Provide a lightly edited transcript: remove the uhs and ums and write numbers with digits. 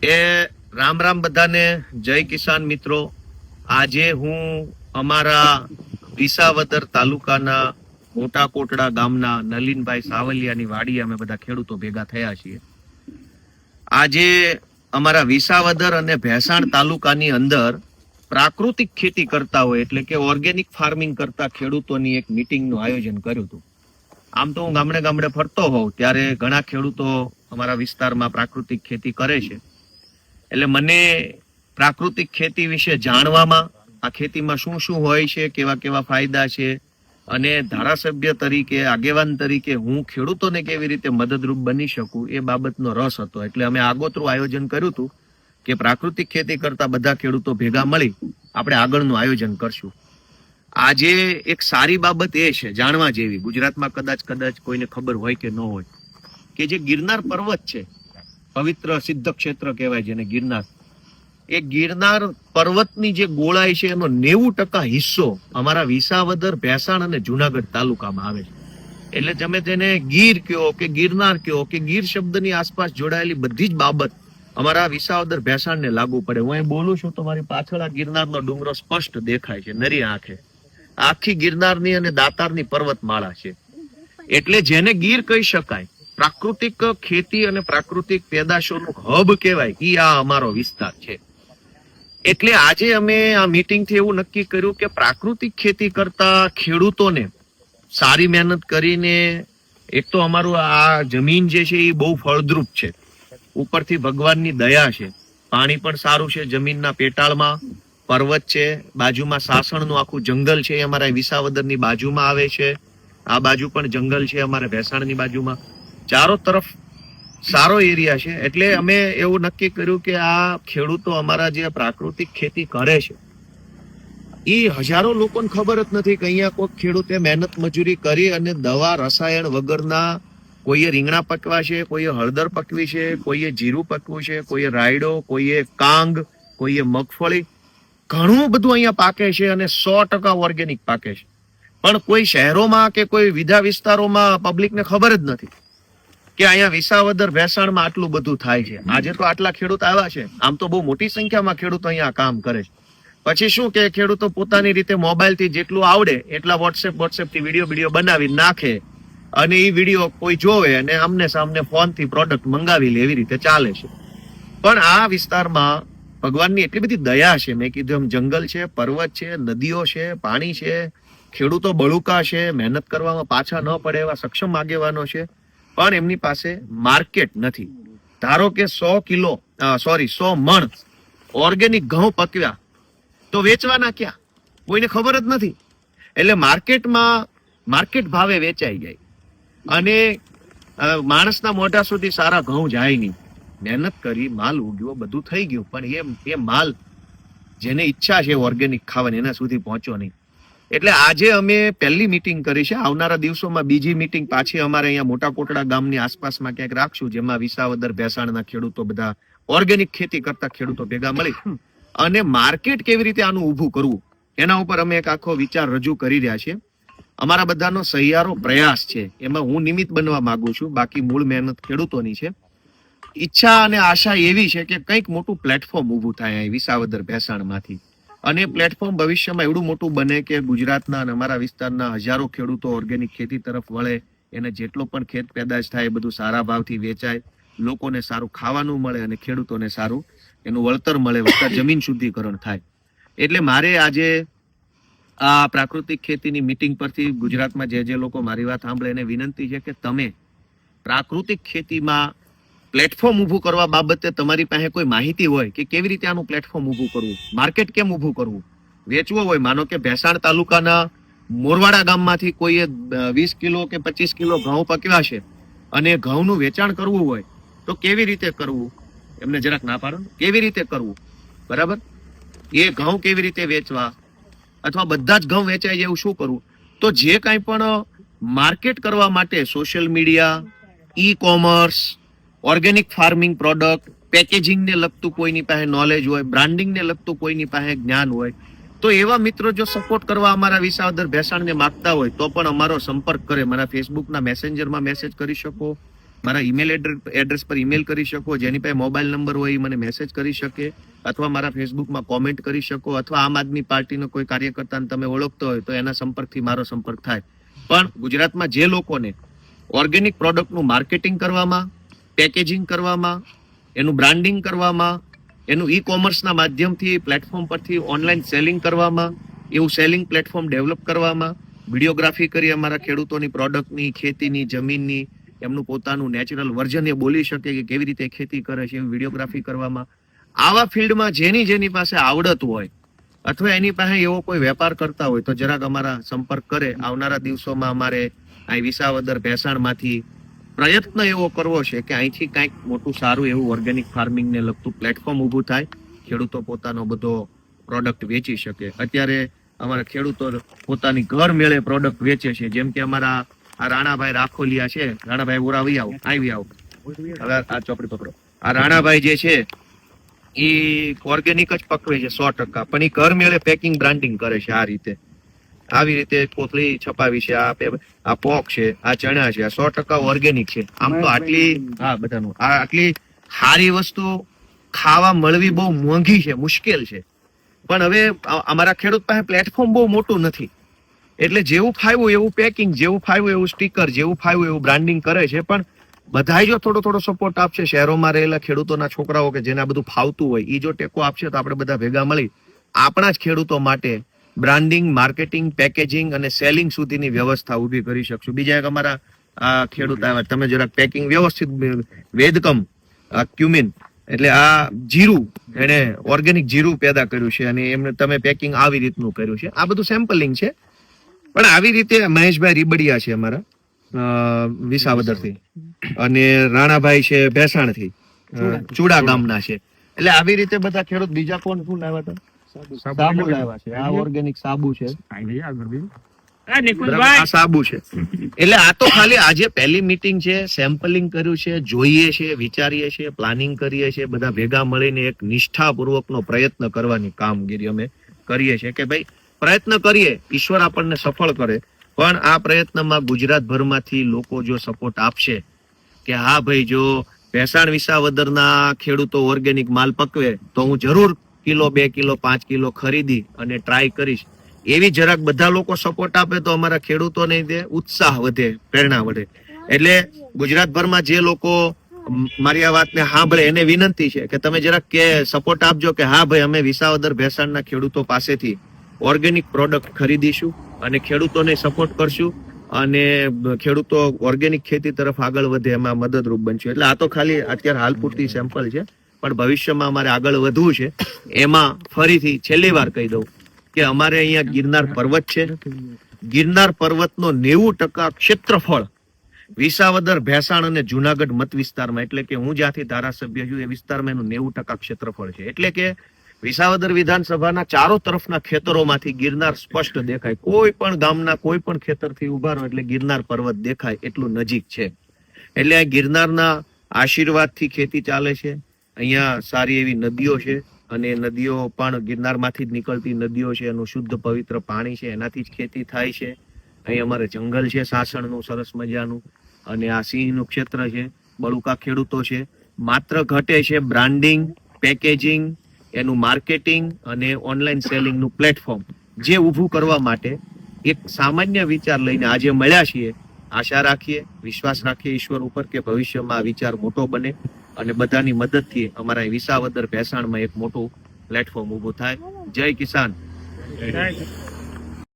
એ રામ રામ બધાને. જય કિસાન મિત્રો. આજે હું અમારા વિસાવદર તાલુકાના મોટા કોટડા ગામના નલિનભાઈ સાવલિયાની વાડી અમે બધા ખેડૂતો ભેગા થયા છીએ. આજે અમારા વિસાવદર અને ભેસાણ તાલુકાની અંદર પ્રાકૃતિક ખેતી કરતા હોય એટલે કે ઓર્ગેનિક ફાર્મિંગ કરતા ખેડૂતોની એક મીટિંગનું આયોજન કર્યું હતું. આમ તો હું ગામડે ગામડે ફરતો હોઉં ત્યારે ઘણા ખેડૂતો અમારા વિસ્તારમાં પ્રાકૃતિક ખેતી કરે છે, એટલે મને પ્રાકૃતિક ખેતી વિશે જાણવામાં, આ ખેતીમાં શું શું હોય છે, કેવા કેવા ફાયદા છે, અને ધારાસભ્ય તરીકે, આગેવાન તરીકે હું ખેડૂતોને કેવી રીતે મદદરૂપ બની શકું એ બાબતનો રસ હતો. એટલે અમે આગોતરું આયોજન કર્યું હતું કે પ્રાકૃતિક ખેતી કરતા બધા ખેડૂતો ભેગા મળી આપણે આગળનું આયોજન કરશું. આજે એક સારી બાબત એ છે જાણવા જેવી, ગુજરાતમાં કદાચ કોઈને ખબર હોય કે ન હોય, કે જે ગિરનાર પર્વત છે, પવિત્ર સિદ્ધ ક્ષેત્ર કહેવાય જેને ગિરનાર, એ ગિરનાર પર્વતની જે ગોળાઈ છે એનો 90% હિસ્સો અમારા વિસાવદર, ભેસાણ અને જુનાગઢ તાલુકામાં આવે છે. એટલે તમે તેને ગીર કયો કે ગિરનાર કયો કે ગીર શબ્દની આસપાસ જોડાયેલી બધી જ બાબત અમારા વિસાવદર ભેસાણને લાગુ પડે. હું અહીં બોલું છું તો મારી પાછળ આ ગિરનારનો ડુંગરો સ્પષ્ટ દેખાય છે નરી આંખે. આખી ગિરનારની અને દાતારની પર્વતમાળા છે. એટલે જેને ગીર કહી શકાય, પ્રાકૃતિક ખેતી અને પ્રાકૃતિક પેદાશોનું હબ કહેવાય, ઈ આ અમારો વિસ્તાર છે. એટલે આજે અમે આ મીટિંગથી એવું નક્કી કર્યું કે પ્રાકૃતિક ખેતી કરતા ખેડૂતોને સારી મહેનત કરીને, એક તો અમારું આ જમીન જે છે એ બહુ ફળદ્રુપ છે, ઉપરથી ભગવાનની દયા છે, પાણી પણ સારું છે, જમીનના પેટાળમાં પર્વત છે, બાજુમાં સાસણનું આખું જંગલ છે, એ અમારા વિસાવદરની બાજુમાં આવે છે, આ બાજુ પણ જંગલ છે અમારે ભેસાણની બાજુમાં, ચારો તરફ સારો એરિયા છે. એટલે અમે એવું નક્કી કર્યું કે આ ખેડૂતો અમારા જે પ્રાકૃતિક ખેતી કરે છે એ હજારો લોકોને ખબર જ નથી કે અહીંયા કોઈ ખેડૂતે મહેનત મજૂરી કરી અને દવા રસાયણ વગરના, કોઈએ રીંગણા પકવા છે, કોઈએ હળદર પકવી છે, કોઈએ જીરું પકવું છે, કોઈએ રાયડો, કોઈએ કાંગ, કોઈએ મગફળી, ઘણું બધું અહીંયા પાકે છે અને 100% ઓર્ગેનિક પાકે છે. પણ કોઈ શહેરોમાં કે કોઈ વિધા વિસ્તારોમાં પબ્લિકને ખબર જ નથી કે અહીંયા વિસાવદર ભેસાણમાં આટલું બધું થાય છે. આજે તો આટલા ખેડૂત આવ્યા છે, આમ તો બહુ મોટી સંખ્યામાં ખેડૂતો અહીંયા કામ કરે છે. પછી શું કે ખેડૂતો પોતાની રીતે મોબાઈલથી જેટલું આવડે એટલા વોટ્સએપથી વિડીયો બનાવી નાખે અને એ વિડીયો કોઈ જોવે અને આમને સામને ફોનથી પ્રોડક્ટ મંગાવી લે, એવી રીતે ચાલે છે. પણ આ વિસ્તારમાં ભગવાનની એટલી બધી દયા છે, મેં કીધું એમ જંગલ છે, પર્વત છે, નદીઓ છે, પાણી છે, ખેડૂતો બળુકા છે, મહેનત કરવામાં પાછા ન પડે એવા સક્ષમ આગેવાનો છે, પણ એમની પાસે માર્કેટ નથી. ધારો કે 100 મણ ઓર્ગેનિક ઘઉં પકવ્યા તો વેચવાના ક્યાં, કોઈને ખબર જ નથી. એટલે માર્કેટ ભાવે વેચાઈ જાય અને માણસના મોઢા સુધી સારા ઘઉં જાય નહીં. મહેનત કરી, માલ ઉગ્યો, બધું થઈ ગયું, પણ એ માલ જેને ઈચ્છા છે ઓર્ગેનિક ખાવાની એના સુધી પહોંચ્યો નહીં. એટલે આજે અમે પહેલી મીટિંગ કરી છે. આવનારા દિવસોમાં બીજી મીટિંગ પાછી અમારે અહીંયા મોટા કોટડા ગામની આસપાસમાં ક્યાંક રાખશું, જેમાં વિસાવદર ભેસાણના ખેડૂતો, બધા ઓર્ગેનિક ખેતી કરતા ખેડૂતો ભેગા મળી અને માર્કેટ કેવી રીતે આનું ઊભું કરવું એના ઉપર અમે એક આખો વિચાર રજૂ કરી રહ્યા છીએ. અમારા બધાનો સહિયારો પ્રયાસ છે, એમાં હું નિમિત્ત બનવા માંગુ છું, બાકી મૂળ મહેનત ખેડૂતોની છે. ઈચ્છા અને આશા એવી છે કે કંઈક મોટું પ્લેટફોર્મ ઊભું થાય અહીં વિસાવદર ભેસાણમાંથી, અને પ્લેટફોર્મ ભવિષ્યમાં એવડું મોટું બને કે ગુજરાતના અને અમારા વિસ્તારના હજારો ખેડૂતો ઓર્ગેનિક ખેતી તરફ વળે, એને જેટલો પણ ખેત પેદાશ થાય એ બધું સારા ભાવથી વેચાય, લોકોને સારું ખાવાનું મળે અને ખેડૂતોને સારું એનું વળતર મળે, વળતર જમીન શુદ્ધિકરણ થાય. એટલે મારે આજે આ પ્રાકૃતિક ખેતીની મીટિંગ પરથી ગુજરાતમાં જે લોકો મારી વાત સાંભળે એને વિનંતી છે કે તમે પ્રાકૃતિક ખેતીમાં પ્લેટફોર્મ ઊભું કરવા બાબતે તમારી પાસે કોઈ માહિતી હોય કે કેવી રીતે આનું પ્લેટફોર્મ ઊભું કરવું, માર્કેટ કેમ ઊભું કરવું, વેચવું હોય, માનો કે ભેસાણ તાલુકાના મોરવાડા ગામમાંથી કોઈએ 20 કિલો કે 25 કિલો ઘઉં પકવ્યા છે અને ઘઉંનું વેચાણ કરવું હોય તો કેવી રીતે કરવું, એમને જરાક ના પાડો, કેવી રીતે કરવું, બરાબર, એ ઘઉં કેવી રીતે વેચવા, અથવા બધા જ ઘઉં વેચાય જાય એવું શું કરવું. તો જે કાંઈ પણ માર્કેટ કરવા માટે social media, e commerce, organic farming product, પેકેજિંગને લગતું કોઈની પાસે નોલેજ હોય, બ્રાન્ડિંગને લગતું કોઈની પાસે જ્ઞાન હોય, તો એવા મિત્રો જો સપોર્ટ કરવા અમારા વિસાવદર ભેસાણને માંગતા હોય તો પણ અમારો સંપર્ક કરે. મારા ફેસબુકના મેસેન્જરમાં મેસેજ કરી શકો, મારા ઈમેલ એડ્રેસ પર ઈમેલ કરી શકો, જેની પાસે મોબાઈલ નંબર હોય એ મને મેસેજ કરી શકે, અથવા મારા ફેસબુકમાં કોમેન્ટ કરી શકો, અથવા આમ આદમી પાર્ટીનો કોઈ કાર્યકર્તાને તમે ઓળખતો હોય તો એના સંપર્કથી મારો સંપર્ક થાય. પણ ગુજરાતમાં જે લોકોને ઓર્ગેનિક પ્રોડક્ટનું માર્કેટિંગ કરવામાં, પેકેજિંગ કરવામાં, એનું બ્રાન્ડિંગ કરવામાં, એનું ઈ કોમર્સના માધ્યમથી પ્લેટફોર્મ પરથી ઓનલાઈન સેલિંગ કરવામાં, એવું સેલિંગ પ્લેટફોર્મ ડેવલપ કરવામાં, વિડીયોગ્રાફી કરી અમારા ખેડૂતોની પ્રોડક્ટની, ખેતીની, જમીનની, એમનું પોતાનું નેચરલ વર્ઝન એ બોલી શકે કે કેવી રીતે ખેતી કરે છે એવી વિડીયોગ્રાફી કરવામાં, આવા ફિલ્ડમાં જેની પાસે આવડત હોય અથવા એની પાસે એવો કોઈ વેપાર કરતા હોય તો જરાક અમારા સંપર્ક કરે. આવનારા દિવસોમાં અમારે અહીં વિસાવદર ભેસાણમાંથી પ્રયત્ન એવો કરવો છે કે અહીંથી કંઈક મોટું સારું એવું ઓર્ગેનિક ફાર્મિંગને લગતું પ્લેટફોર્મ ઊભું થાય, ખેડૂતો પોતાનો બધો પ્રોડક્ટ વેચી શકે. અત્યારે અમારા ખેડૂતો પોતાની ઘર મેળે પ્રોડક્ટ વેચે છે. જેમ કે અમારા આ રાણાભાઈ રાખોલિયા છે, રાણાભાઈ ઓરા આવી આવો હવે આ ચોપડી પકડો. આ રાણાભાઈ જે છે એ ઓર્ગેનિક જ પકવે છે 100%, પણ એ ઘર મેળે પેકિંગ બ્રાન્ડિંગ કરે છે. આ રીતે આવી રીતે કોથળી છપાવી છે, આ પોક છે, આ ચણા છે, આ 100% ઓર્ગેનિક છે. આમ તો આટલી સારી વસ્તુ ખાવા મળવી બહુ મોંઘી છે, મુશ્કેલ છે. પણ હવે અમારા ખેડૂત પાસે પ્લેટફોર્મ બહુ મોટું નથી, એટલે જેવું ફાવ્યું એવું પેકિંગ, જેવું ફાવ્યું એવું સ્ટીકર, જેવું ફાવ્યું એવું બ્રાન્ડિંગ કરે છે. પણ બધાય જો થોડો સપોર્ટ આપશે, શહેરોમાં રહેલા ખેડૂતોના છોકરાઓ કે જેને આ બધું ફાવતું હોય એ જો ટેકો આપશે તો આપણે બધા ભેગા મળી આપણા જ ખેડૂતો માટે બ્રાન્ડિંગ, માર્કેટિંગ, પેકેજિંગ અને સેલિંગ સુધીની વ્યવસ્થા ઊભી કરી શકશું. બીજા એક અમારા આ ખેડૂત આવ્યા, તમે જરાક પેકિંગ વ્યવસ્થિત, વેદકમ ક્યુમિન એટલે આ જીરું, એને ઓર્ગેનિક જીરું પેદા કર્યું છે અને એમને તમે પેકિંગ આવી રીતનું કર્યું છે. આ બધું સેમ્પલિંગ છે. પણ આવી રીતે મહેશભાઈ રીબડિયા છે અમારા વિસાવદરથી, અને રાણાભાઈ છે ભેસાણથી, ચુડા ગામના છે. એટલે આવી રીતે બધા ખેડૂત. બીજા કોણ શું લાવ્યા હતા? સાબુ લાવ્યા છે. આ ઓર્ગેનિક સાબુ છે, આ સાબુ છે. એટલે આ તો ખાલી આજે પહેલી મીટિંગ છે, સેમ્પલિંગ કર્યું છે, જોઈએ છે, વિચારીએ છીએ, પ્લાનિંગ કરીએ છીએ, બધા ભેગા મળીને એક નિષ્ઠાપૂર્વકનો પ્રયત્ન કરવાની કામગીરી અમે કરીએ છીએ કે ભાઈ પ્રયત્ન કરીએ, ઈશ્વર આપણને સફળ કરે. પણ આ પ્રયત્નમાં ગુજરાતભરમાંથી લોકો જો સપોર્ટ આપશે કે હા ભાઈ જો ભેસાણ વિસાવદરના ખેડૂતો ઓર્ગેનિક માલ પકવે તો હું જરૂર કિલો, 2 કિલો, 5 કિલો ખરીદી અને ટ્રાય કરીશ, એવી જરાક બધા લોકો સપોર્ટ આપે તો અમારા ખેડૂતોને તે ઉત્સાહ વધે, પ્રેરણા વધે. એટલે ગુજરાતભરમાં જે લોકો મારી આ વાતને સાંભળે એને વિનંતી છે કે તમે જરાક કે સપોર્ટ આપજો કે હા ભાઈ અમે વિસાવદર ભેસાણના ખેડૂતો પાસેથી ઓર્ગેનિક પ્રોડક્ટ ખરીદીશું અને ખેડૂતોને સપોર્ટ કરશું અને ખેડૂતો ઓર્ગેનિક ખેતી તરફ આગળ વધે એમાં મદદરૂપ બનશું. એટલે આ તો ખાલી અત્યારે હાલ પૂરતી સેમ્પલ છે, પણ ભવિષ્યમાં અમારે આગળ વધવું છે. એમાં ફરીથી છેલ્લી વાર કહી દઉં કે અમારે અહીંયા ગિરનાર પર્વત છે. ગિરનાર પર્વતનો 90% ક્ષેત્રફળ વિસાવદર, ભેસાણ અને જુનાગઢ મત વિસ્તારમાં, એટલે કે હું જ્યાંથી ધારાસભ્ય છું એ વિસ્તારમાં એનું 90% ક્ષેત્રફળ છે. એટલે કે વિસાવદર વિધાનસભાના ચારો તરફના ખેતરોમાંથી ગિરનાર સ્પષ્ટ દેખાય. કોઈ પણ ગામના કોઈ પણ ખેતરથી ઉભા રહો એટલે ગિરનાર પર્વત દેખાય, એટલું નજીક છે. એટલે આ ગિરનારના આશીર્વાદથી ખેતી ચાલે છે. અહીંયા સારી એવી નદીઓ છે અને નદીઓ પણ ગિરનારમાંથી જ નીકળતી નદીઓ છે, એનું શુદ્ધ પવિત્ર પાણી છે, એનાથી જ ખેતી થાય છે. અહીં અમારે જંગલ છે સાસણનું સરસ મજાનું, અને આ સિંહનું ક્ષેત્ર છે. બળુકા ખેડૂતો છે. માત્ર ઘટે છે બ્રાન્ડિંગ, પેકેજિંગ, એનું માર્કેટિંગ અને ઓનલાઈન સેલિંગનું પ્લેટફોર્મ જે ઊભું કરવા માટે એક સામાન્ય વિચાર લઈને આજે મળ્યા છીએ. આશા રાખીએ, વિશ્વાસ રાખીએ ઈશ્વર ઉપર કે ભવિષ્યમાં આ વિચાર મોટો બને અને બધાની મદદથી અમારા વિસાવદર ભેસાણમાં એક મોટું પ્લેટફોર્મ ઊભું થાય. જય કિસાન.